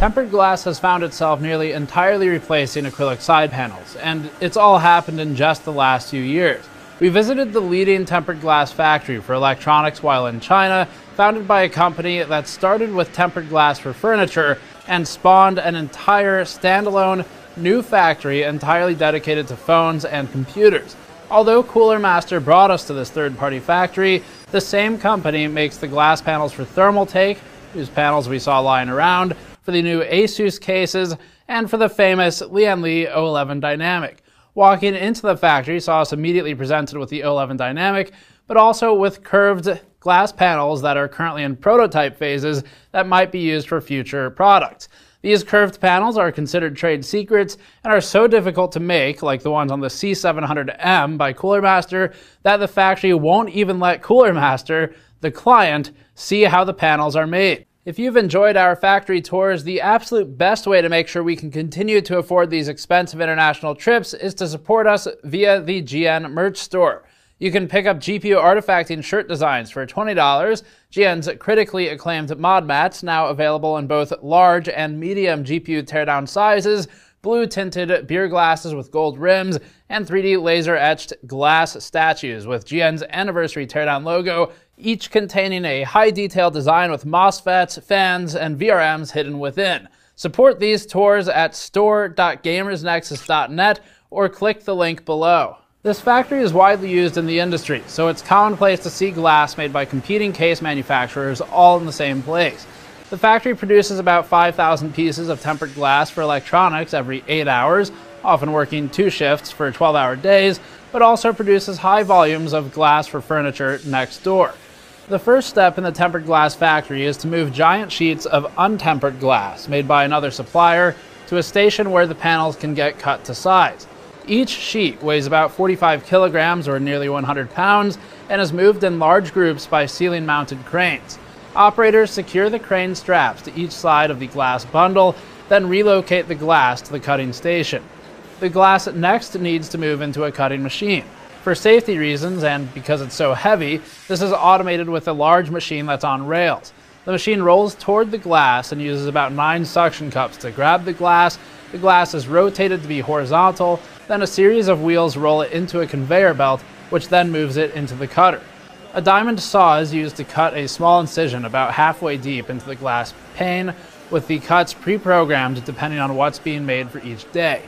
Tempered glass has found itself nearly entirely replacing acrylic side panels, and it's all happened in just the last few years. We visited the leading tempered glass factory for electronics while in China, founded by a company that started with tempered glass for furniture and spawned an entire standalone new factory entirely dedicated to phones and computers. Although Cooler Master brought us to this third-party factory, the same company makes the glass panels for Thermaltake, whose panels we saw lying around, for the new Asus cases, and for the famous Lianli O11 Dynamic. Walking into the factory saw us immediately presented with the O11 Dynamic, but also with curved glass panels that are currently in prototype phases that might be used for future products. These curved panels are considered trade secrets and are so difficult to make, like the ones on the C700M by Cooler Master, that the factory won't even let Cooler Master, the client, see how the panels are made. If you've enjoyed our factory tours, the absolute best way to make sure we can continue to afford these expensive international trips is to support us via the GN merch store. You can pick up GPU artifacting shirt designs for $20, GN's critically acclaimed mod mats, now available in both large and medium GPU teardown sizes, blue-tinted beer glasses with gold rims, and 3D laser-etched glass statues with GN's anniversary teardown logo, each containing a high-detail design with MOSFETs, fans, and VRMs hidden within. Support these tours at store.gamersnexus.net or click the link below. This factory is widely used in the industry, so it's commonplace to see glass made by competing case manufacturers all in the same place. The factory produces about 5,000 pieces of tempered glass for electronics every 8 hours, often working 2 shifts for 12-hour days, but also produces high volumes of glass for furniture next door. The first step in the tempered glass factory is to move giant sheets of untempered glass made by another supplier to a station where the panels can get cut to size. Each sheet weighs about 45 kilograms or nearly 100 pounds and is moved in large groups by ceiling-mounted cranes. Operators secure the crane straps to each side of the glass bundle, then relocate the glass to the cutting station. The glass next needs to move into a cutting machine. For safety reasons, and because it's so heavy, this is automated with a large machine that's on rails. The machine rolls toward the glass and uses about 9 suction cups to grab the glass. The glass is rotated to be horizontal, then a series of wheels roll it into a conveyor belt, which then moves it into the cutter. A diamond saw is used to cut a small incision about halfway deep into the glass pane, with the cuts pre-programmed depending on what's being made for each day.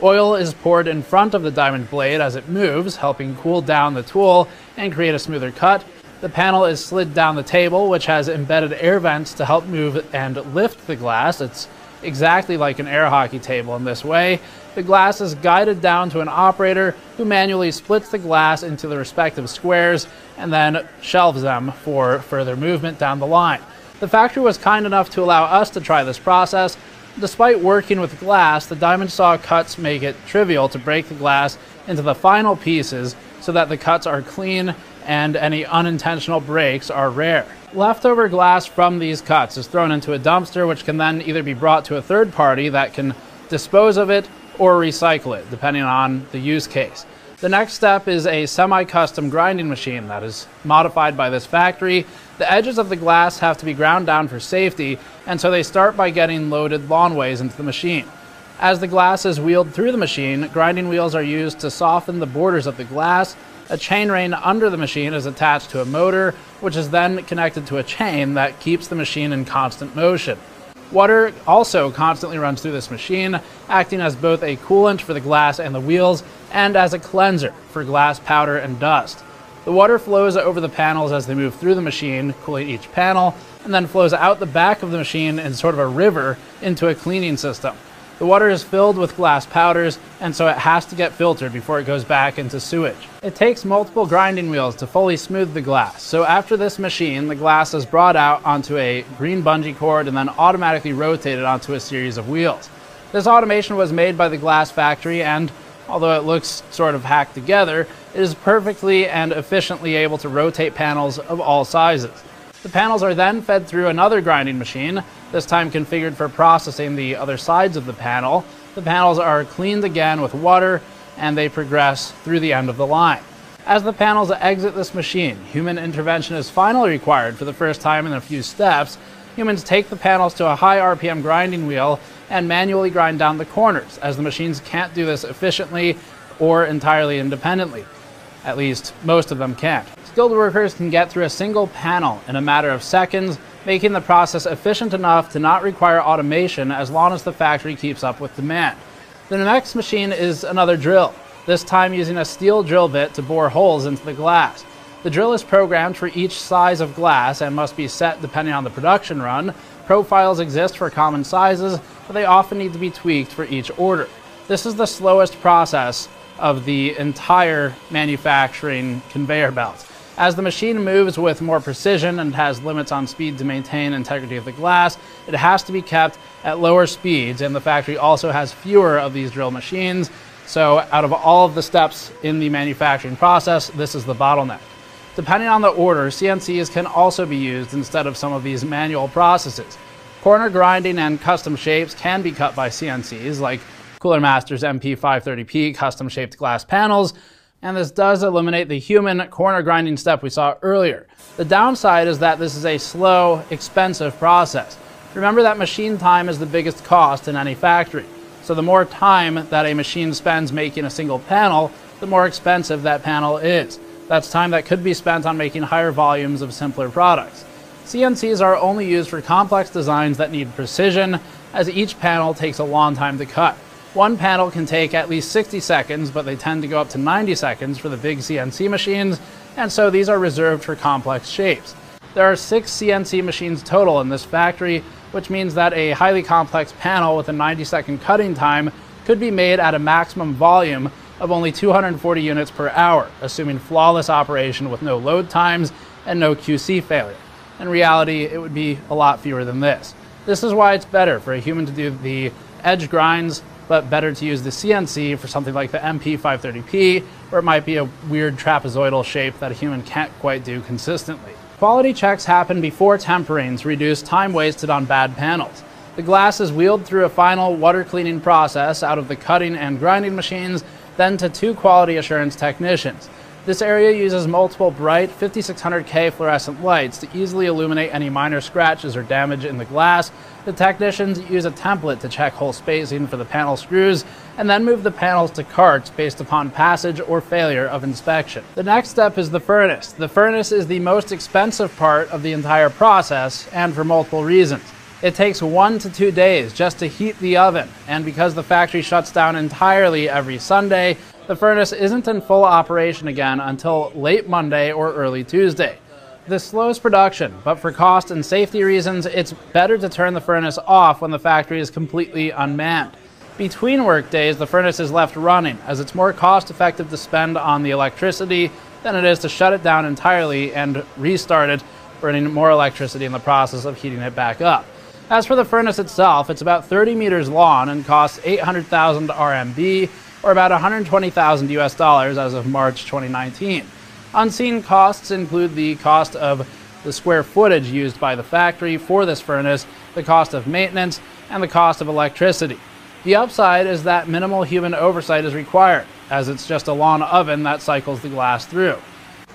Oil is poured in front of the diamond blade as it moves, helping cool down the tool and create a smoother cut. The panel is slid down the table, which has embedded air vents to help move and lift the glass. It's exactly like an air hockey table in this way. The glass is guided down to an operator who manually splits the glass into the respective squares and then shelves them for further movement down the line. The factory was kind enough to allow us to try this process. Despite working with glass, the diamond saw cuts make it trivial to break the glass into the final pieces so that the cuts are clean and any unintentional breaks are rare. Leftover glass from these cuts is thrown into a dumpster, which can then either be brought to a third party that can dispose of it or recycle it, depending on the use case. The next step is a semi-custom grinding machine that is modified by this factory. The edges of the glass have to be ground down for safety, and so they start by getting loaded lawnways into the machine. As the glass is wheeled through the machine, grinding wheels are used to soften the borders of the glass. A chain ring under the machine is attached to a motor, which is then connected to a chain that keeps the machine in constant motion. Water also constantly runs through this machine, acting as both a coolant for the glass and the wheels, and as a cleanser for glass powder and dust. The water flows over the panels as they move through the machine, cooling each panel, and then flows out the back of the machine in sort of a river into a cleaning system. The water is filled with glass powders, and so it has to get filtered before it goes back into sewage. It takes multiple grinding wheels to fully smooth the glass, so after this machine, the glass is brought out onto a green bungee cord and then automatically rotated onto a series of wheels. This automation was made by the glass factory, and although it looks sort of hacked together, it is perfectly and efficiently able to rotate panels of all sizes. The panels are then fed through another grinding machine, this time configured for processing the other sides of the panel. The panels are cleaned again with water, and they progress through the end of the line. As the panels exit this machine, human intervention is finally required for the first time in a few steps, Humans take the panels to a high RPM grinding wheel and manually grind down the corners, as the machines can't do this efficiently or entirely independently. At least, most of them can't. Skilled workers can get through a single panel in a matter of seconds, making the process efficient enough to not require automation as long as the factory keeps up with demand. The next machine is another drill, this time using a steel drill bit to bore holes into the glass. The drill is programmed for each size of glass and must be set depending on the production run. Profiles exist for common sizes, but they often need to be tweaked for each order. This is the slowest process of the entire manufacturing conveyor belt. As the machine moves with more precision and has limits on speed to maintain integrity of the glass, it has to be kept at lower speeds, and the factory also has fewer of these drill machines. So out of all of the steps in the manufacturing process, this is the bottleneck. Depending on the order, CNCs can also be used instead of some of these manual processes. Corner grinding and custom shapes can be cut by CNCs, like Cooler Master's MP530P custom-shaped glass panels, and this does eliminate the human corner grinding step we saw earlier. The downside is that this is a slow, expensive process. Remember that machine time is the biggest cost in any factory, so the more time that a machine spends making a single panel, the more expensive that panel is. That's time that could be spent on making higher volumes of simpler products. CNCs are only used for complex designs that need precision, as each panel takes a long time to cut. One panel can take at least 60 seconds, but they tend to go up to 90 seconds for the big CNC machines, and so these are reserved for complex shapes. There are 6 CNC machines total in this factory, which means that a highly complex panel with a 90-second cutting time could be made at a maximum volume of only 240 units per hour, assuming flawless operation with no load times and no QC failure. In reality, it would be a lot fewer than this. This is why it's better for a human to do the edge grinds, but better to use the CNC for something like the MP530P, where it might be a weird trapezoidal shape that a human can't quite do consistently. Quality checks happen before tempering to reduce time wasted on bad panels. The glass is wheeled through a final water cleaning process out of the cutting and grinding machines, then to 2 quality assurance technicians. This area uses multiple bright 5600K fluorescent lights to easily illuminate any minor scratches or damage in the glass. The technicians use a template to check hole spacing for the panel screws, and then move the panels to carts based upon passage or failure of inspection. The next step is the furnace. The furnace is the most expensive part of the entire process, and for multiple reasons. It takes 1 to 2 days just to heat the oven, and because the factory shuts down entirely every Sunday, the furnace isn't in full operation again until late Monday or early Tuesday. This slows production, but for cost and safety reasons, it's better to turn the furnace off when the factory is completely unmanned. Between work days, the furnace is left running, as it's more cost-effective to spend on the electricity than it is to shut it down entirely and restart it, burning more electricity in the process of heating it back up. As for the furnace itself, it's about 30 meters long and costs 800,000 RMB, or about 120,000 US dollars as of March 2019. Unseen costs include the cost of the square footage used by the factory for this furnace, the cost of maintenance, and the cost of electricity. The upside is that minimal human oversight is required, as it's just a long oven that cycles the glass through.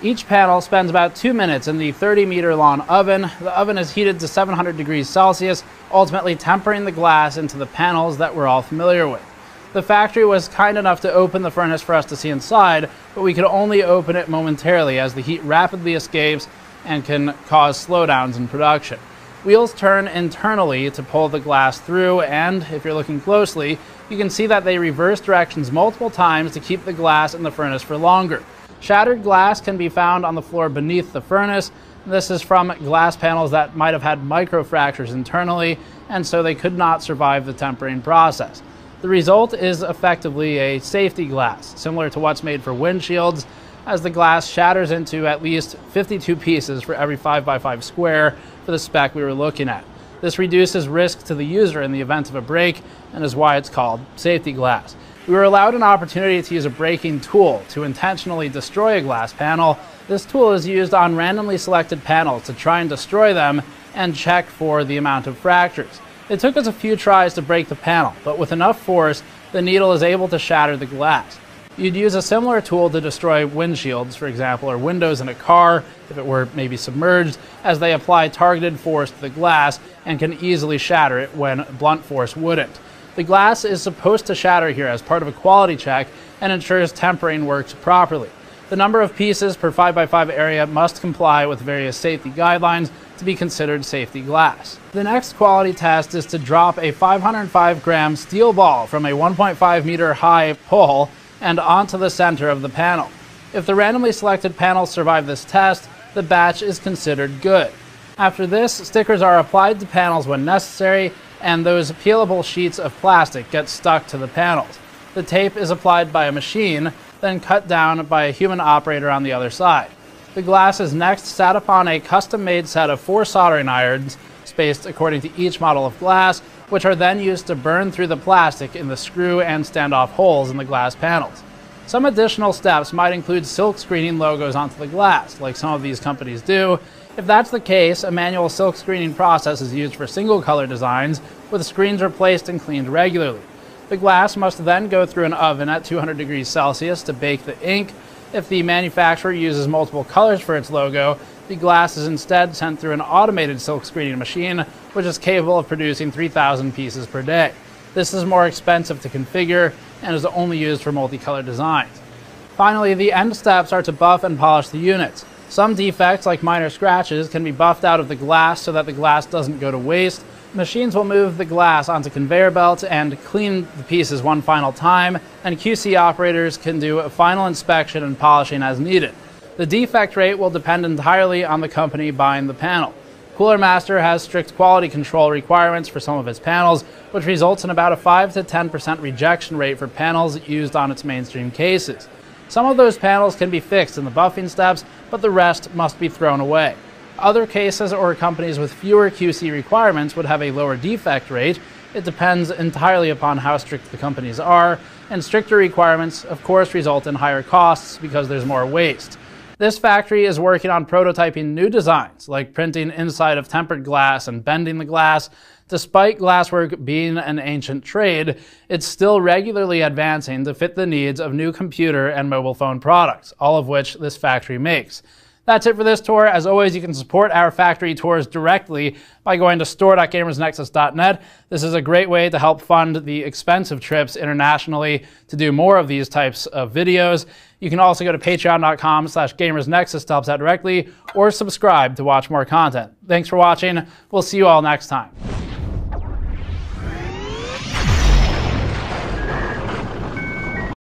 Each panel spends about 2 minutes in the 30-meter long oven. The oven is heated to 700 degrees Celsius, ultimately tempering the glass into the panels that we're all familiar with. The factory was kind enough to open the furnace for us to see inside, but we could only open it momentarily as the heat rapidly escapes and can cause slowdowns in production. Wheels turn internally to pull the glass through, and if you're looking closely, you can see that they reverse directions multiple times to keep the glass in the furnace for longer. Shattered glass can be found on the floor beneath the furnace. This is from glass panels that might have had microfractures internally, and so they could not survive the tempering process. The result is effectively a safety glass, similar to what's made for windshields, as the glass shatters into at least 52 pieces for every 5x5 square for the spec we were looking at. This reduces risk to the user in the event of a break, and is why it's called safety glass. We were allowed an opportunity to use a breaking tool to intentionally destroy a glass panel. This tool is used on randomly selected panels to try and destroy them and check for the amount of fractures. It took us a few tries to break the panel, but with enough force, the needle is able to shatter the glass. You'd use a similar tool to destroy windshields, for example, or windows in a car, if it were maybe submerged, as they apply targeted force to the glass and can easily shatter it when blunt force wouldn't. The glass is supposed to shatter here as part of a quality check and ensures tempering works properly. The number of pieces per 5x5 area must comply with various safety guidelines to be considered safety glass. The next quality test is to drop a 505-gram steel ball from a 1.5 meter high pole and onto the center of the panel. If the randomly selected panels survive this test, the batch is considered good. After this, stickers are applied to panels when necessary, and those peelable sheets of plastic get stuck to the panels. The tape is applied by a machine, then cut down by a human operator on the other side. The glass is next sat upon a custom-made set of 4 soldering irons, spaced according to each model of glass, which are then used to burn through the plastic in the screw and standoff holes in the glass panels. Some additional steps might include silk screening logos onto the glass, like some of these companies do. If that's the case, a manual silk screening process is used for single color designs, with screens replaced and cleaned regularly. The glass must then go through an oven at 200 degrees Celsius to bake the ink. If the manufacturer uses multiple colors for its logo, the glass is instead sent through an automated silk screening machine, which is capable of producing 3,000 pieces per day. This is more expensive to configure and is only used for multicolored designs. Finally, the end steps are to buff and polish the units. Some defects, like minor scratches, can be buffed out of the glass so that the glass doesn't go to waste. Machines will move the glass onto conveyor belts and clean the pieces one final time, and QC operators can do a final inspection and polishing as needed. The defect rate will depend entirely on the company buying the panel. Cooler Master has strict quality control requirements for some of its panels, which results in about a 5 to 10% rejection rate for panels used on its mainstream cases. Some of those panels can be fixed in the buffing steps, but the rest must be thrown away. Other cases or companies with fewer QC requirements would have a lower defect rate. It depends entirely upon how strict the companies are, and stricter requirements, of course, result in higher costs because there's more waste. This factory is working on prototyping new designs, like printing inside of tempered glass and bending the glass. Despite glasswork being an ancient trade, it's still regularly advancing to fit the needs of new computer and mobile phone products, all of which this factory makes. That's it for this tour. As always, you can support our factory tours directly by going to store.gamersnexus.net. This is a great way to help fund the expensive trips internationally to do more of these types of videos. You can also go to patreon.com/gamersnexus to help us out directly, or subscribe to watch more content. Thanks for watching. We'll see you all next time.